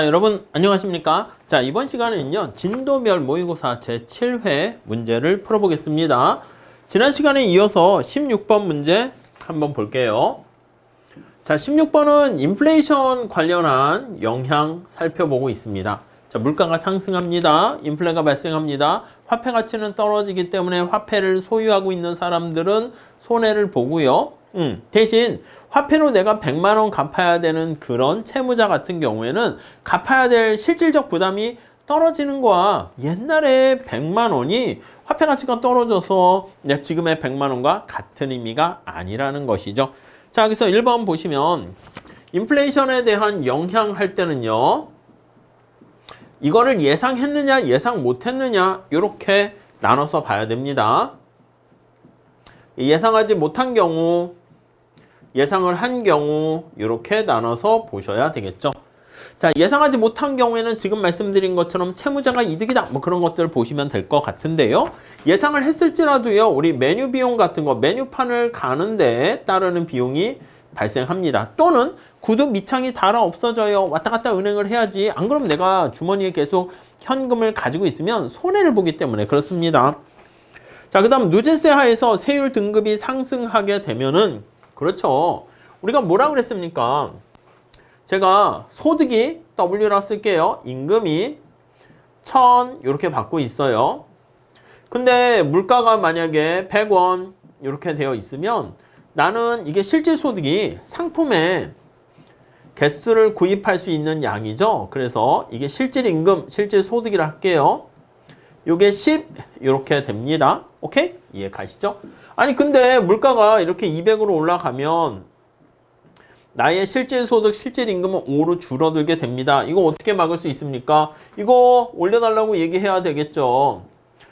여러분 안녕하십니까? 자, 이번 시간에는요 진도별 모의고사 제7회 문제를 풀어보겠습니다. 지난 시간에 이어서 16번 문제 한번 볼게요. 자, 16번은 인플레이션 관련한 영향 살펴보고 있습니다. 자, 물가가 상승합니다. 인플레가 발생합니다. 화폐 가치는 떨어지기 때문에 화폐를 소유하고 있는 사람들은 손해를 보고요. 대신 화폐로 내가 100만 원 갚아야 되는 그런 채무자 같은 경우에는 갚아야 될 실질적 부담이 떨어지는 거야. 옛날에 100만 원이 화폐 가치가 떨어져서 지금의 100만 원과 같은 의미가 아니라는 것이죠. 자, 여기서 1번 보시면 인플레이션에 대한 영향 할 때는요. 이거를 예상했느냐 예상 못했느냐 이렇게 나눠서 봐야 됩니다. 예상하지 못한 경우, 예상을 한 경우 이렇게 나눠서 보셔야 되겠죠. 자, 예상하지 못한 경우에는 지금 말씀드린 것처럼 채무자가 이득이다 뭐 그런 것들을 보시면 될 것 같은데요. 예상을 했을지라도요. 우리 메뉴 비용 같은 거 메뉴판을 가는데 따르는 비용이 발생합니다. 또는 구두 밑창이 닳아 없어져요. 왔다 갔다 은행을 해야지. 안 그러면 내가 주머니에 계속 현금을 가지고 있으면 손해를 보기 때문에 그렇습니다. 자, 그 다음 누진세 하에서 세율 등급이 상승하게 되면은 그렇죠. 우리가 뭐라 그랬습니까? 제가 소득이 W라 쓸게요. 임금이 1000 이렇게 받고 있어요. 근데 물가가 만약에 100원 이렇게 되어 있으면 나는 이게 실질 소득이 상품의 개수를 구입할 수 있는 양이죠. 그래서 이게 실질 임금, 실질 소득이라 할게요. 요게 10 이렇게 됩니다. 오케이? 이해 가시죠? 아니 근데 물가가 이렇게 200으로 올라가면 나의 실질 소득, 실질 임금은 5로 줄어들게 됩니다. 이거 어떻게 막을 수 있습니까? 이거 올려달라고 얘기해야 되겠죠.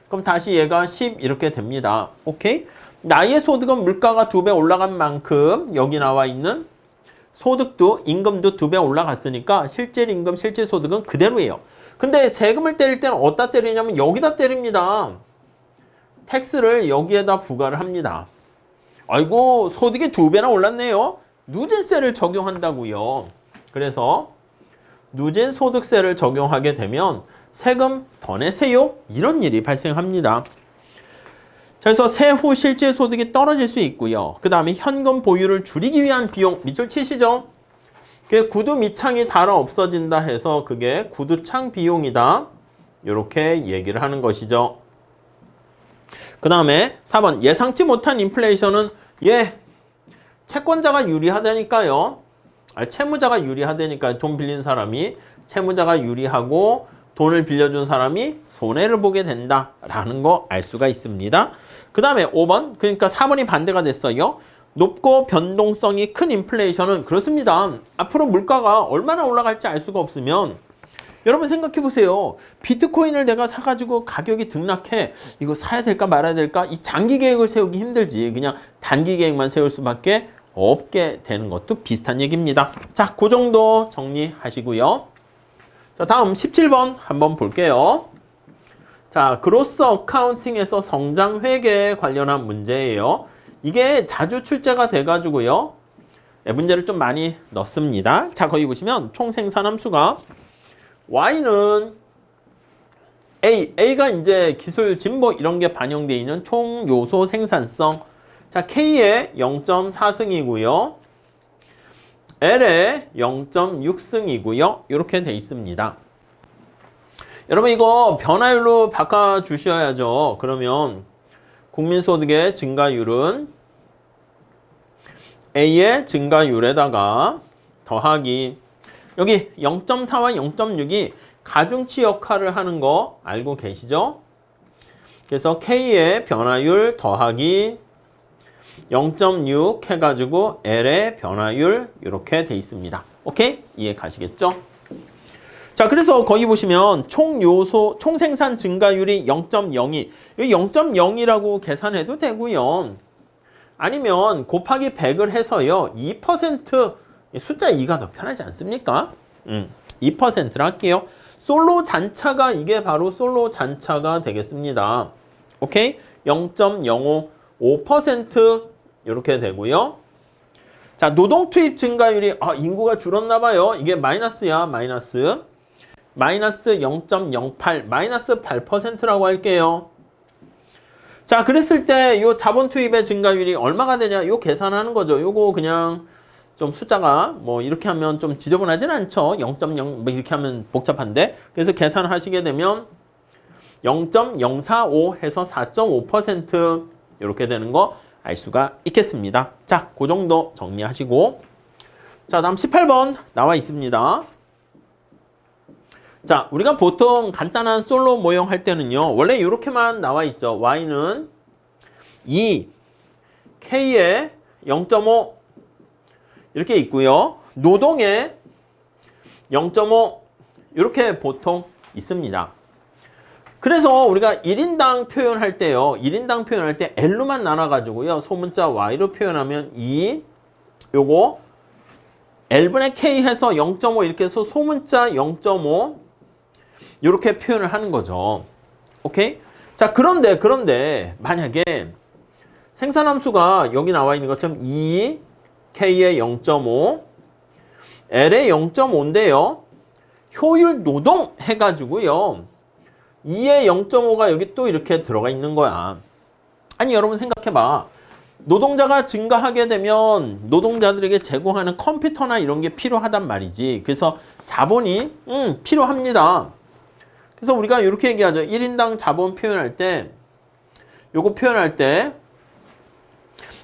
그럼 다시 얘가 10 이렇게 됩니다. 오케이? 나의 소득은 물가가 2배 올라간 만큼 여기 나와 있는 소득도 임금도 2배 올라갔으니까 실질 임금, 실질 소득은 그대로예요. 근데 세금을 때릴 때는 어디다 때리냐면 여기다 때립니다. 텍스를 여기에다 부과를 합니다. 아이고 소득이 2배나 올랐네요. 누진세를 적용한다고요. 그래서 누진소득세를 적용하게 되면 세금 더 내세요? 이런 일이 발생합니다. 그래서 세후 실질 소득이 떨어질 수 있고요. 그 다음에 현금 보유를 줄이기 위한 비용 밑줄 치시죠? 그게 구두 밑창이 닳아 없어진다 해서 그게 구두창 비용이다. 이렇게 얘기를 하는 것이죠. 그 다음에 4번 예상치 못한 인플레이션은 채권자가 유리하다니까요. 채무자가 유리하다니까요. 돈 빌린 사람이 채무자가 유리하고 돈을 빌려준 사람이 손해를 보게 된다라는 거 알 수가 있습니다. 그 다음에 5번 그러니까 4번이 반대가 됐어요. 높고 변동성이 큰 인플레이션은 그렇습니다. 앞으로 물가가 얼마나 올라갈지 알 수가 없으면 여러분 생각해 보세요. 비트코인을 내가 사가지고 가격이 등락해. 이거 사야 될까 말아야 될까? 이 장기 계획을 세우기 힘들지. 그냥 단기 계획만 세울 수밖에 없게 되는 것도 비슷한 얘기입니다. 자, 그 정도 정리하시고요. 자, 다음 17번 한번 볼게요. 자, 그로스 어카운팅에서 성장 회계에 관련한 문제예요. 이게 자주 출제가 돼가지고요. 문제를 좀 많이 넣습니다. 자, 거기 보시면 총 생산함수가 Y는 A가 이제 기술 진보 이런 게 반영되어 있는 총 요소 생산성. 자, K의 0.4승이고요. L의 0.6승이고요. 이렇게 돼 있습니다. 여러분 이거 변화율로 바꿔주셔야죠. 그러면 국민소득의 증가율은 A의 증가율에다가 더하기 여기 0.4와 0.6이 가중치 역할을 하는 거 알고 계시죠? 그래서 K의 변화율 더하기 0.6 해가지고 L의 변화율 이렇게 돼 있습니다. 오케이? 이해 가시겠죠? 자, 그래서 거기 보시면 총 생산 증가율이 0.02. 이 0.0이라고 계산해도 되고요. 아니면 곱하기 100을 해서요. 2% 숫자 2가 더 편하지 않습니까? 2%를 할게요. 솔로 잔차가 이게 바로 솔로 잔차가 되겠습니다. 오케이? 0.05 5% 이렇게 되고요. 자, 노동 투입 증가율이 인구가 줄었나 봐요. 이게 마이너스야, 마이너스. 마이너스 0.08, 마이너스 8%라고 할게요. 자, 그랬을 때 요 자본 투입의 증가율이 얼마가 되냐? 요 계산하는 거죠. 요거 그냥 좀 숫자가 뭐 이렇게 하면 좀 지저분하진 않죠. 0.0 뭐 이렇게 하면 복잡한데. 그래서 계산하시게 되면 0.045 해서 4.5% 이렇게 되는 거 알 수가 있겠습니다. 자, 그 정도 정리하시고. 자, 다음 18번 나와 있습니다. 자, 우리가 보통 간단한 솔로 모형 할 때는요. 원래 이렇게만 나와 있죠. y는 2, k에 0.5 이렇게 있고요. 노동에 0.5 이렇게 보통 있습니다. 그래서 우리가 1인당 표현할 때요. 1인당 표현할 때 L로만 나눠가지고요. 소문자 Y로 표현하면 2, 요거 L분의 K 해서 0.5 이렇게 해서 소문자 0.5 이렇게 표현을 하는 거죠. 오케이? 자, 그런데 만약에 생산함수가 여기 나와 있는 것처럼 2, K에 0.5, L에 0.5인데요. 효율 노동 해가지고요. 2에 0.5가 여기 또 이렇게 들어가 있는 거야. 아니, 여러분 생각해봐. 노동자가 증가하게 되면 노동자들에게 제공하는 컴퓨터나 이런 게 필요하단 말이지. 그래서 자본이 필요합니다. 그래서 우리가 이렇게 얘기하죠. 1인당 자본 표현할 때 요거 표현할 때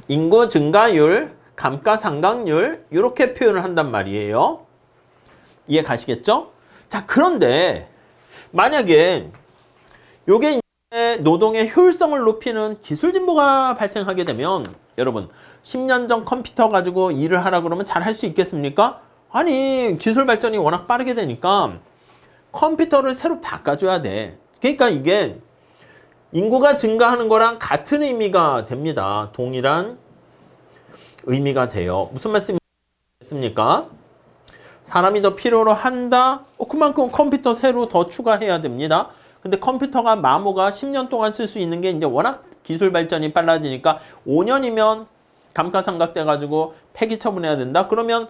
인구 증가율, 감가상각률 이렇게 표현을 한단 말이에요. 이해 가시겠죠? 자, 그런데 만약에 요게 이제 노동의 효율성을 높이는 기술 진보가 발생하게 되면 여러분 10년 전 컴퓨터 가지고 일을 하라 그러면 잘 할 수 있겠습니까? 아니, 기술 발전이 워낙 빠르게 되니까 컴퓨터를 새로 바꿔줘야 돼. 그러니까 이게 인구가 증가하는 거랑 같은 의미가 됩니다. 동일한 의미가 돼요. 무슨 말씀이겠습니까? 사람이 더 필요로 한다? 그만큼 컴퓨터 새로 더 추가해야 됩니다. 근데 컴퓨터가 마모가 10년 동안 쓸 수 있는 게 이제 워낙 기술 발전이 빨라지니까 5년이면 감가상각 돼가지고 폐기 처분해야 된다? 그러면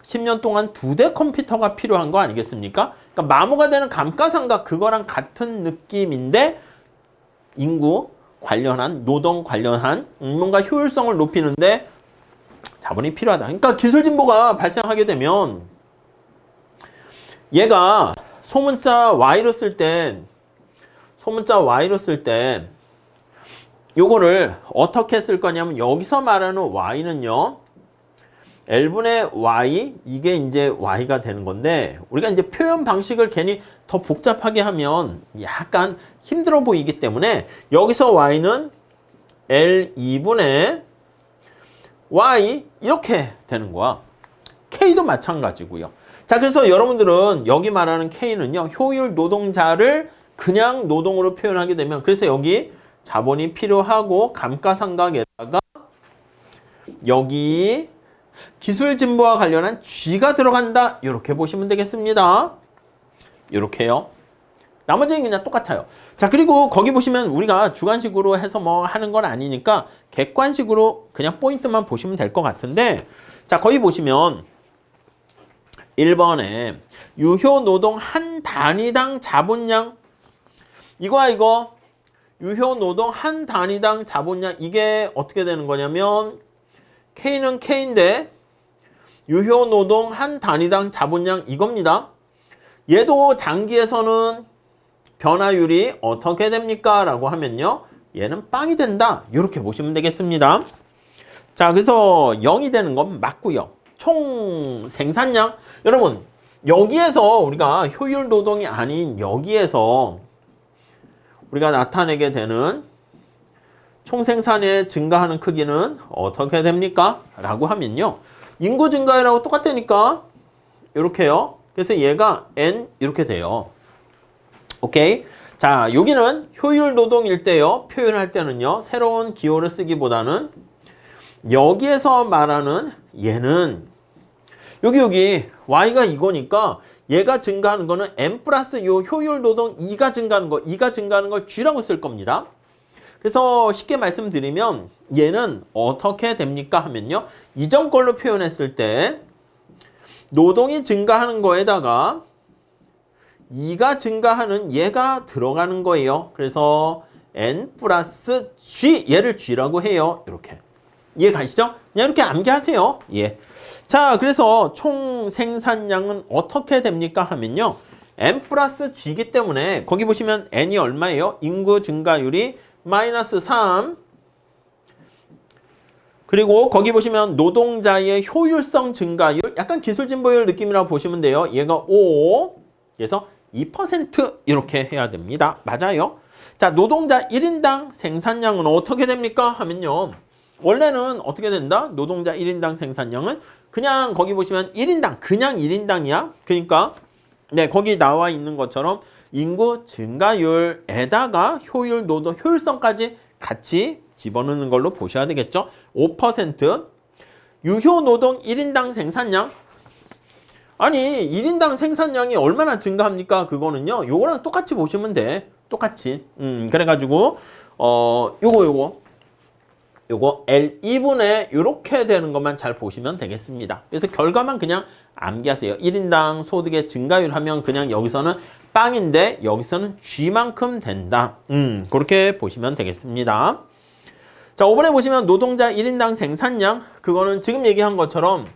10년 동안 2대 컴퓨터가 필요한 거 아니겠습니까? 그러니까 마모가 되는 감가상각 그거랑 같은 느낌인데 인구 관련한 노동 관련한 뭔가 효율성을 높이는데 자본이 필요하다. 그러니까 기술 진보가 발생하게 되면 얘가 소문자 Y로 쓸 때 요거를 어떻게 쓸 거냐면 여기서 말하는 Y는요. L분의 Y 이게 이제 Y가 되는 건데 우리가 이제 표현 방식을 괜히 더 복잡하게 하면 약간 힘들어 보이기 때문에 여기서 Y는 L2분의 Y 이렇게 되는 거야. K도 마찬가지고요. 자, 그래서 여러분들은 여기 말하는 K는요. 효율 노동자를 그냥 노동으로 표현하게 되면 그래서 여기 자본이 필요하고 감가상각에다가 여기 기술 진보와 관련한 G가 들어간다. 이렇게 보시면 되겠습니다. 이렇게요. 나머지는 그냥 똑같아요. 자, 그리고 거기 보시면 우리가 주관식으로 해서 뭐 하는 건 아니니까 객관식으로 그냥 포인트만 보시면 될 것 같은데 자, 거기 보시면 1번에 유효노동 한 단위당 자본량 이거 유효노동 한 단위당 자본량 이게 어떻게 되는 거냐면 K는 K인데 유효노동 한 단위당 자본량 이겁니다. 얘도 장기에서는 변화율이 어떻게 됩니까? 라고 하면요. 얘는 빵이 된다. 이렇게 보시면 되겠습니다. 자, 그래서 0이 되는 건 맞고요. 총 생산량. 여러분, 여기에서 우리가 효율 노동이 아닌 여기에서 우리가 나타내게 되는 총 생산의 증가하는 크기는 어떻게 됩니까? 라고 하면요. 인구 증가율하고 똑같다니까. 이렇게요. 그래서 얘가 N 이렇게 돼요. 오케이. 자, 여기는 효율 노동일 때요. 표현할 때는요. 새로운 기호를 쓰기보다는 여기에서 말하는 얘는 여기 Y가 이거니까 얘가 증가하는 거는 M 플러스 요 효율 노동 2가 증가하는 걸 G라고 쓸 겁니다. 그래서 쉽게 말씀드리면 얘는 어떻게 됩니까 하면요. 이전 걸로 표현했을 때 노동이 증가하는 거에다가 2가 증가하는 얘가 들어가는 거예요. 그래서 n 플러스 g, 얘를 g라고 해요. 이렇게. 이해 가시죠? 그냥 이렇게 암기하세요. 예. 자, 그래서 총 생산량은 어떻게 됩니까? 하면요. n 플러스 g이기 때문에 거기 보시면 n이 얼마예요? 인구 증가율이 마이너스 3. 그리고 거기 보시면 노동자의 효율성 증가율, 약간 기술 진보율 느낌이라고 보시면 돼요. 얘가 5. 그래서 2% 이렇게 해야 됩니다. 맞아요. 자, 노동자 1인당 생산량은 어떻게 됩니까? 하면요. 원래는 어떻게 된다? 노동자 1인당 생산량은 그냥 거기 보시면 1인당, 그냥 1인당이야. 그러니까 네, 거기 나와 있는 것처럼 인구 증가율에다가 효율, 노동, 효율성까지 같이 집어넣는 걸로 보셔야 되겠죠. 5%. 유효 노동 1인당 생산량. 아니, 1인당 생산량이 얼마나 증가합니까? 그거는요. 요거랑 똑같이 보시면 돼. 똑같이. 그래가지고 요거 L2분의 요렇게 되는 것만 잘 보시면 되겠습니다. 그래서 결과만 그냥 암기하세요. 1인당 소득의 증가율 하면 그냥 여기서는 빵인데 여기서는 G만큼 된다. 그렇게 보시면 되겠습니다. 자, 5번에 보시면 노동자 1인당 생산량, 그거는 지금 얘기한 것처럼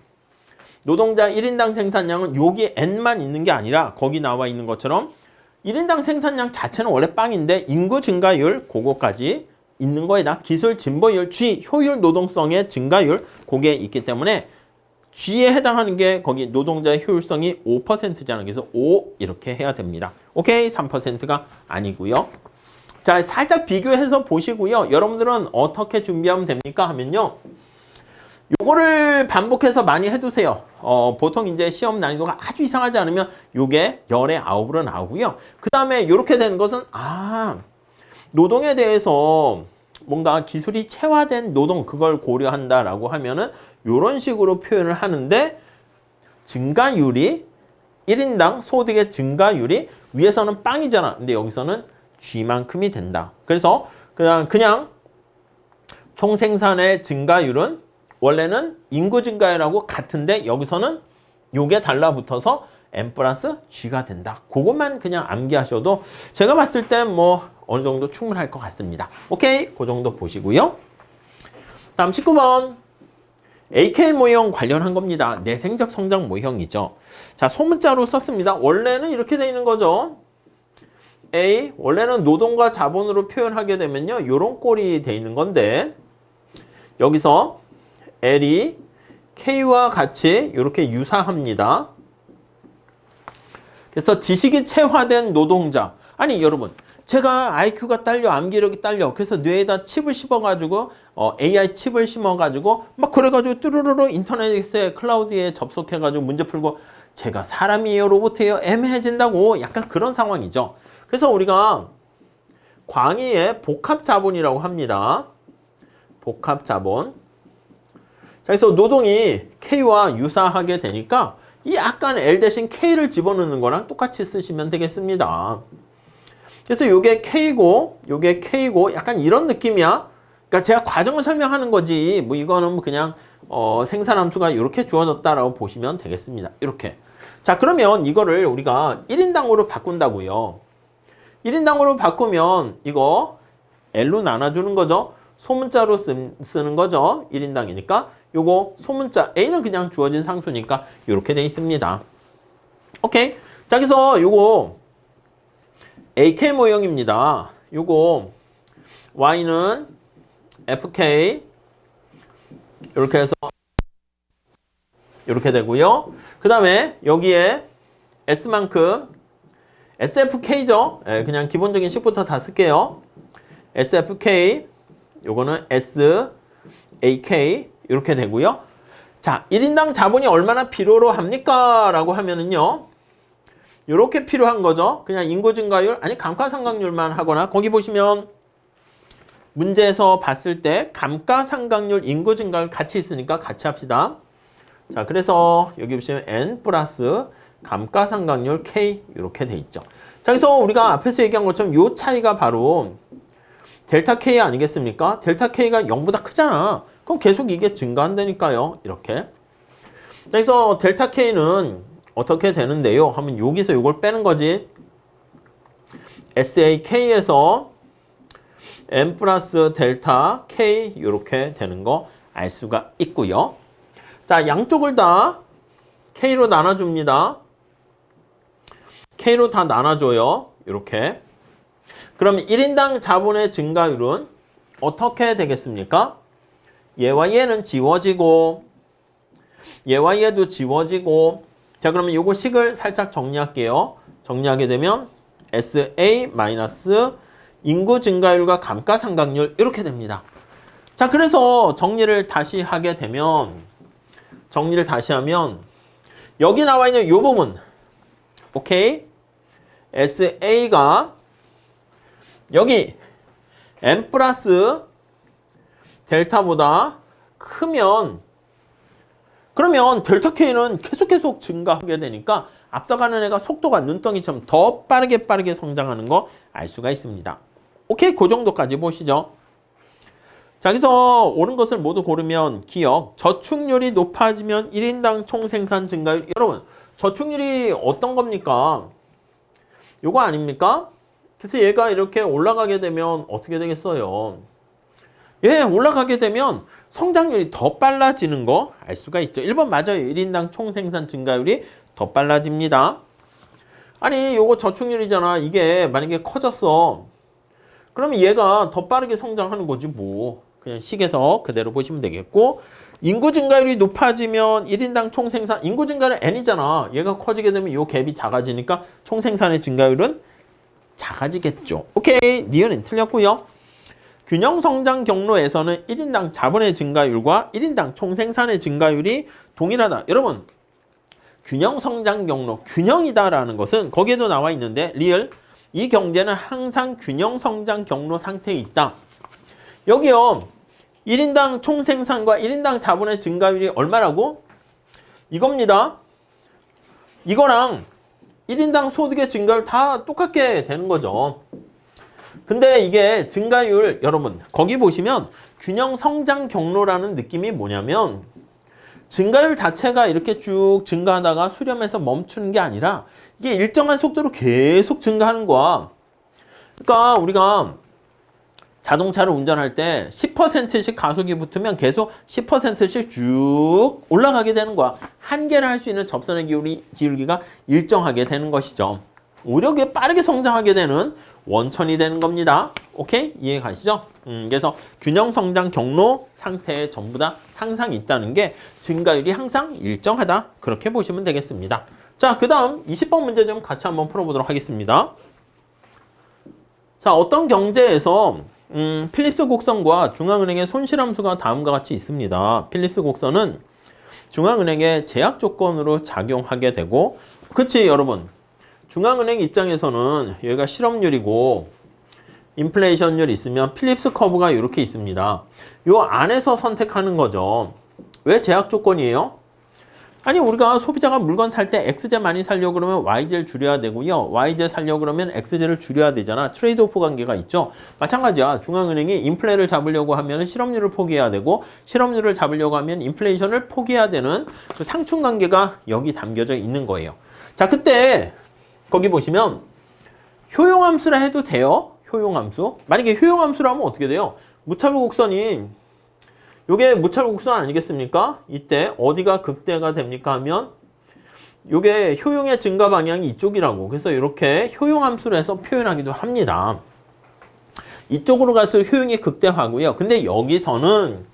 노동자 1인당 생산량은 여기 N만 있는 게 아니라 거기 나와 있는 것처럼 1인당 생산량 자체는 원래 빵인데 인구 증가율 그거까지 있는 거에다 기술 진보율, G, 효율 노동성의 증가율 그게 있기 때문에 G에 해당하는 게 거기 노동자의 효율성이 5%잖아요. 그래서 5 이렇게 해야 됩니다. 오케이? 3%가 아니고요. 자, 살짝 비교해서 보시고요. 여러분들은 어떻게 준비하면 됩니까? 하면요. 요거를 반복해서 많이 해두세요. 보통 이제 시험 난이도가 아주 이상하지 않으면 요게 열의 9으로 나오고요. 그 다음에 요렇게 되는 것은 노동에 대해서 뭔가 기술이 체화된 노동 그걸 고려한다라고 하면은 요런 식으로 표현을 하는데 증가율이 1인당 소득의 증가율이 위에서는 빵이잖아. 근데 여기서는 G만큼이 된다. 그래서 그냥 총생산의 증가율은 원래는 인구 증가율하고 같은데 여기서는 요게 달라붙어서 N 플러스 G가 된다. 그것만 그냥 암기하셔도 제가 봤을 땐 뭐 어느 정도 충분할 것 같습니다. 오케이? 그 정도 보시고요. 다음 19번. AK 모형 관련한 겁니다. 내생적 성장 모형이죠. 자, 소문자로 썼습니다. 원래는 이렇게 되어 있는 거죠. A, 원래는 노동과 자본으로 표현하게 되면요. 요런 꼴이 되어 있는 건데 여기서 L이 K와 같이 이렇게 유사합니다. 그래서 지식이 체화된 노동자. 아니 여러분, 제가 IQ가 딸려, 암기력이 딸려. 그래서 뇌에다 칩을 씹어가지고 AI 칩을 심어가지고 막 그래가지고 뚜루루루 인터넷에 클라우드에 접속해가지고 문제 풀고 제가 사람이에요, 로봇이에요, 애매해진다고 약간 그런 상황이죠. 그래서 우리가 광의의 복합자본이라고 합니다. 복합자본. 자, 그래서 노동이 K와 유사하게 되니까 이 약간 L 대신 K를 집어넣는 거랑 똑같이 쓰시면 되겠습니다. 그래서 요게 K고 요게 K고 약간 이런 느낌이야. 그러니까 제가 과정을 설명하는 거지 뭐 이거는 그냥 생산함수가 이렇게 주어졌다라고 보시면 되겠습니다. 이렇게. 자, 그러면 이거를 우리가 1인당으로 바꾼다고요. 1인당으로 바꾸면 이거 L로 나눠주는 거죠. 소문자로 쓰는 거죠. 1인당이니까. 요거 소문자 A는 그냥 주어진 상수니까 이렇게 돼 있습니다. 오케이. 자, 그래서 요거 AK 모형입니다. 요거 Y는 FK 이렇게 해서 이렇게 되고요. 그 다음에 여기에 S만큼 SFK죠. 그냥 기본적인 식부터 다 쓸게요. SFK 요거는 SAK 이렇게 되고요. 자, 1인당 자본이 얼마나 필요로 합니까? 라고 하면은요. 이렇게 필요한 거죠. 그냥 인구 증가율, 아니 감가상각률만 하거나 거기 보시면 문제에서 봤을 때 감가상각률, 인구 증가율 같이 있으니까 같이 합시다. 자, 그래서 여기 보시면 N 플러스 감가상각률 K 이렇게 돼 있죠. 자, 그래서 우리가 앞에서 얘기한 것처럼 이 차이가 바로 델타 K 아니겠습니까? 델타 K가 0보다 크잖아. 그럼 계속 이게 증가한다니까요. 이렇게. 자, 그래서 델타 K는 어떻게 되는데요? 하면 여기서 이걸 빼는 거지. SAK에서 n 플러스 델타 K 이렇게 되는 거 알 수가 있고요. 자, 양쪽을 다 K로 나눠줍니다. K로 다 나눠줘요. 이렇게. 그럼 1인당 자본의 증가율은 어떻게 되겠습니까? 얘와 얘는 지워지고 얘와 얘도 지워지고 자, 그러면 요거 식을 살짝 정리할게요. 정리하게 되면 SA 마이너스 인구 증가율과 감가상각률 이렇게 됩니다. 자, 그래서 정리를 다시 하면 여기 나와 있는 요 부분 오케이? SA가 여기 n 플러스 델타보다 크면 그러면 델타 K는 계속 증가하게 되니까 앞서가는 애가 속도가 눈덩이처럼 더 빠르게 성장하는 거 알 수가 있습니다. 오케이, 그 정도까지 보시죠. 자, 여기서 옳은 것을 모두 고르면 기억, 저축률이 높아지면 1인당 총생산 증가율. 여러분, 저축률이 어떤 겁니까? 요거 아닙니까? 그래서 얘가 이렇게 올라가게 되면 어떻게 되겠어요? 예, 올라가게 되면 성장률이 더 빨라지는 거 알 수가 있죠. 1번 맞아요. 1인당 총생산 증가율이 더 빨라집니다. 아니, 요거 저축률이잖아. 이게 만약에 커졌어. 그러면 얘가 더 빠르게 성장하는 거지 뭐. 그냥 식에서 그대로 보시면 되겠고, 인구 증가율이 높아지면 1인당 총생산, 인구 증가율은 n이잖아. 얘가 커지게 되면 요 갭이 작아지니까 총생산의 증가율은 작아지겠죠. 오케이, 니은은 틀렸고요. 균형 성장 경로에서는 1인당 자본의 증가율과 1인당 총생산의 증가율이 동일하다. 여러분, 균형 성장 경로, 균형이다라는 것은 거기에도 나와 있는데 리얼, 이 경제는 항상 균형 성장 경로 상태에 있다. 여기요, 1인당 총생산과 1인당 자본의 증가율이 얼마라고? 이겁니다. 이거랑 1인당 소득의 증가율 다 똑같게 되는 거죠. 근데 이게 증가율, 여러분 거기 보시면 균형 성장 경로라는 느낌이 뭐냐면 증가율 자체가 이렇게 쭉 증가하다가 수렴해서 멈추는 게 아니라 이게 일정한 속도로 계속 증가하는 거야. 그러니까 우리가 자동차를 운전할 때 10%씩 가속이 붙으면 계속 10%씩 쭉 올라가게 되는 거야. 한계를 할 수 있는 접선의 기울기가 일정하게 되는 것이죠. 오히려 그게 빠르게 성장하게 되는 원천이 되는 겁니다. 오케이? 이해 가시죠? 그래서 균형 성장 경로 상태에 전부 다 항상 있다는 게 증가율이 항상 일정하다. 그렇게 보시면 되겠습니다. 자, 그 다음 20번 문제 좀 같이 한번 풀어보도록 하겠습니다. 자, 어떤 경제에서 필립스 곡선과 중앙은행의 손실함수가 다음과 같이 있습니다. 필립스 곡선은 중앙은행의 제약 조건으로 작용하게 되고, 그치 여러분, 중앙은행 입장에서는 여기가 실업률이고 인플레이션율이 있으면 필립스 커브가 이렇게 있습니다. 요 안에서 선택하는 거죠. 왜 제약 조건이에요? 아니, 우리가 소비자가 물건 살 때 XZ 많이 살려고 그러면 YZ를 줄여야 되고요. YZ 살려고 그러면 XZ를 줄여야 되잖아. 트레이드 오프 관계가 있죠. 마찬가지야. 중앙은행이 인플레를 잡으려고 하면 실업률을 포기해야 되고, 실업률을 잡으려고 하면 인플레이션을 포기해야 되는 그 상충 관계가 여기 담겨져 있는 거예요. 자, 그때 거기 보시면 효용함수라 해도 돼요. 효용함수. 만약에 효용함수라면 어떻게 돼요? 무차별 곡선이 요게 무차별 곡선 아니겠습니까? 이때 어디가 극대가 됩니까 하면 요게 효용의 증가 방향이 이쪽이라고. 그래서 이렇게 효용함수를 해서 표현하기도 합니다. 이쪽으로 갈수록 효용이 극대화고요. 근데 여기서는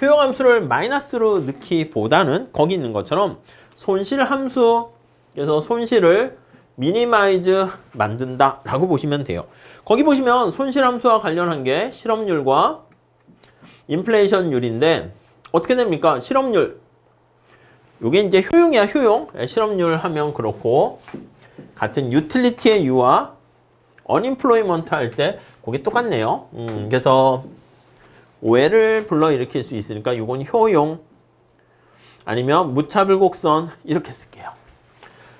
효용함수를 마이너스로 넣기보다는 거기 있는 것처럼 손실함수, 그래서 손실을 미니마이즈 만든다 라고 보시면 돼요. 거기 보시면 손실함수와 관련한 게 실업률과 인플레이션율인데 어떻게 됩니까? 실업률, 요게 이제 효용이야. 효용. 실업률 하면 그렇고, 같은 유틸리티의 U와 언임플로이먼트 할 때 그게 똑같네요. 그래서 오해를 불러일으킬 수 있으니까 이건 효용 아니면 무차별 곡선 이렇게 쓸게요.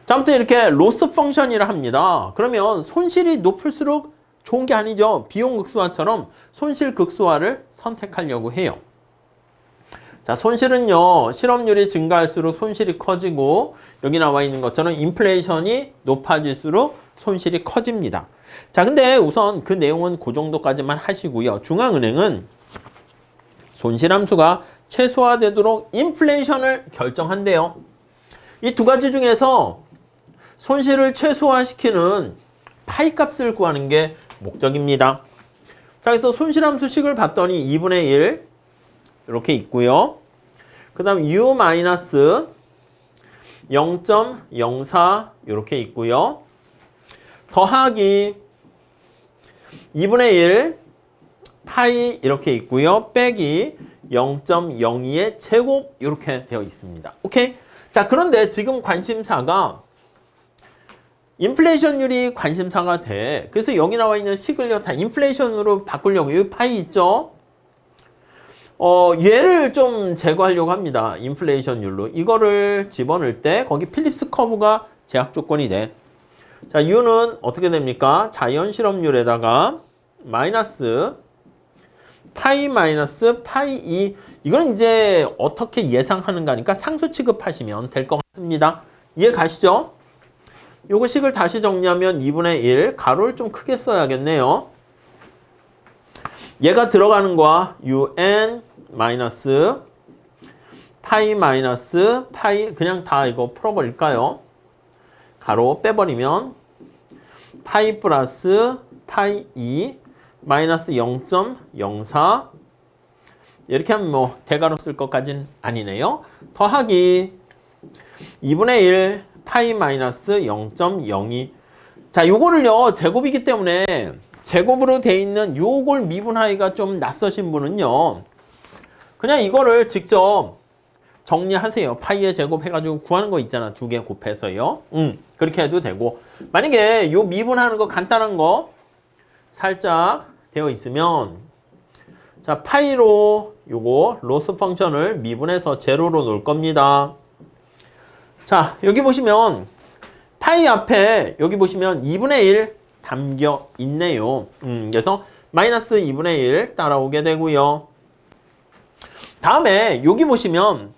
자, 아무튼 이렇게 로스 펑션이라 합니다. 그러면 손실이 높을수록 좋은 게 아니죠. 비용 극소화처럼 손실 극소화를 선택하려고 해요. 자, 손실은요, 실업률이 증가할수록 손실이 커지고, 여기 나와 있는 것처럼 인플레이션이 높아질수록 손실이 커집니다. 자, 근데 우선 그 내용은 그 정도까지만 하시고요. 중앙은행은 손실함수가 최소화되도록 인플레이션을 결정한대요. 이 두 가지 중에서 손실을 최소화시키는 파이 값을 구하는 게 목적입니다. 자, 그래서 손실함수식을 봤더니 2분의 1 이렇게 있고요. 그 다음 U 마이너스 0.04 이렇게 있고요. 더하기 2분의 1 파이 이렇게 있고요. 빼기 0.02의 제곱 이렇게 되어 있습니다. 오케이? 자, 그런데 지금 관심사가 인플레이션율이 관심사가 돼. 그래서 여기 나와 있는 식을요 다 인플레이션으로 바꾸려고 여기 파이 있죠? 얘를 좀 제거하려고 합니다. 인플레이션율로. 이거를 집어넣을 때 거기 필립스 커브가 제약 조건이 돼. 자, U는 어떻게 됩니까? 자연 실업률에다가 마이너스 파이 마이너스 파이 2. 이건 이제 어떻게 예상하는가 하니까 상수 취급하시면 될 것 같습니다. 이해 가시죠? 요거 식을 다시 정리하면 2분의 1 가로를 좀 크게 써야겠네요. 얘가 들어가는 거야. UN 마이너스 파이 마이너스 파이 그냥 다 이거 풀어버릴까요? 가로 빼버리면 파이 플러스 파이 2 마이너스 0.04 이렇게 하면 뭐 대가로 쓸 것까진 아니네요. 더하기 2분의 1 파이 마이너스 0.02. 자, 요거를요 제곱이기 때문에 제곱으로 돼 있는 요걸 미분하기가 좀 낯서신 분은요 그냥 이거를 직접 정리하세요. 파이의 제곱 해가지고 구하는 거 있잖아. 2개 곱해서요. 그렇게 해도 되고, 만약에 요 미분하는 거 간단한 거 살짝 되어 있으면, 자, 파이로 요거 로스 펑션을 미분해서 제로로 놓을 겁니다. 자, 여기 보시면 파이 앞에 여기 보시면 2분의 1 담겨 있네요. 그래서 마이너스 2분의 1 따라오게 되고요. 다음에 여기 보시면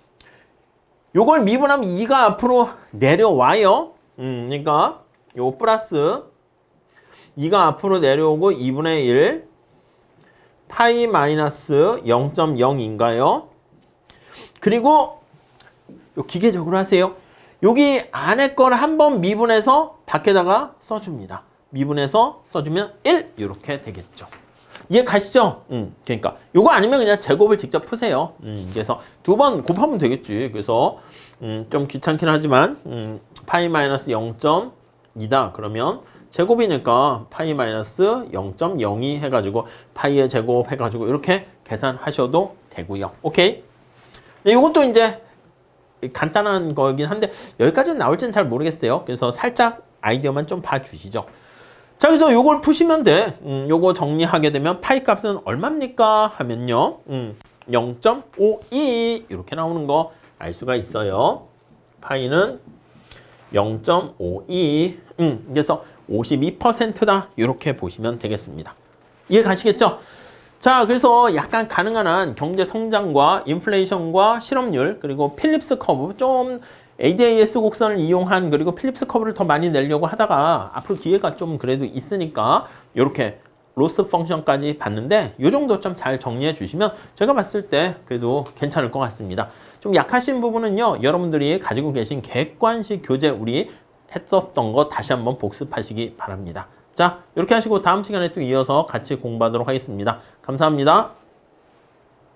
요걸 미분하면 2가 앞으로 내려와요. 그러니까 요 플러스 2가 앞으로 내려오고 2분의 1 파이 마이너스 0.0인가요? 그리고 요 기계적으로 하세요. 여기 안에 걸 한번 미분해서 밖에다가 써줍니다. 미분해서 써주면 1 이렇게 되겠죠. 이해 가시죠? 그러니까 요거 아니면 그냥 제곱을 직접 푸세요. 그래서 2번 곱하면 되겠지. 그래서 좀 귀찮긴 하지만 파이 마이너스 0.2다 그러면 제곱이니까 파이 마이너스 0.02 해가지고 파이의 제곱 해가지고 이렇게 계산하셔도 되고요. 오케이? 네, 요것도 이제 간단한 거긴 한데 여기까지는 나올지는 잘 모르겠어요. 그래서 살짝 아이디어만 좀 봐주시죠. 자, 그래서 요걸 푸시면 돼. 요거 정리하게 되면 파이 값은 얼마입니까? 하면요. 0.52 이렇게 나오는 거 알 수가 있어요. 파이는 0.52. 그래서 52%다. 이렇게 보시면 되겠습니다. 이해 가시겠죠? 자, 그래서 약간 가능한 한 경제 성장과 인플레이션과 실업률 그리고 필립스 커브 좀 ADAS 곡선을 이용한 그리고 필립스 커브를 더 많이 내려고 하다가 앞으로 기회가 좀 그래도 있으니까 이렇게 로스 펑션까지 봤는데 이 정도 좀 잘 정리해 주시면 제가 봤을 때 그래도 괜찮을 것 같습니다. 좀 약하신 부분은요 여러분들이 가지고 계신 객관식 교재 우리 했었던 거 다시 한번 복습하시기 바랍니다. 자, 이렇게 하시고 다음 시간에 또 이어서 같이 공부하도록 하겠습니다. 감사합니다.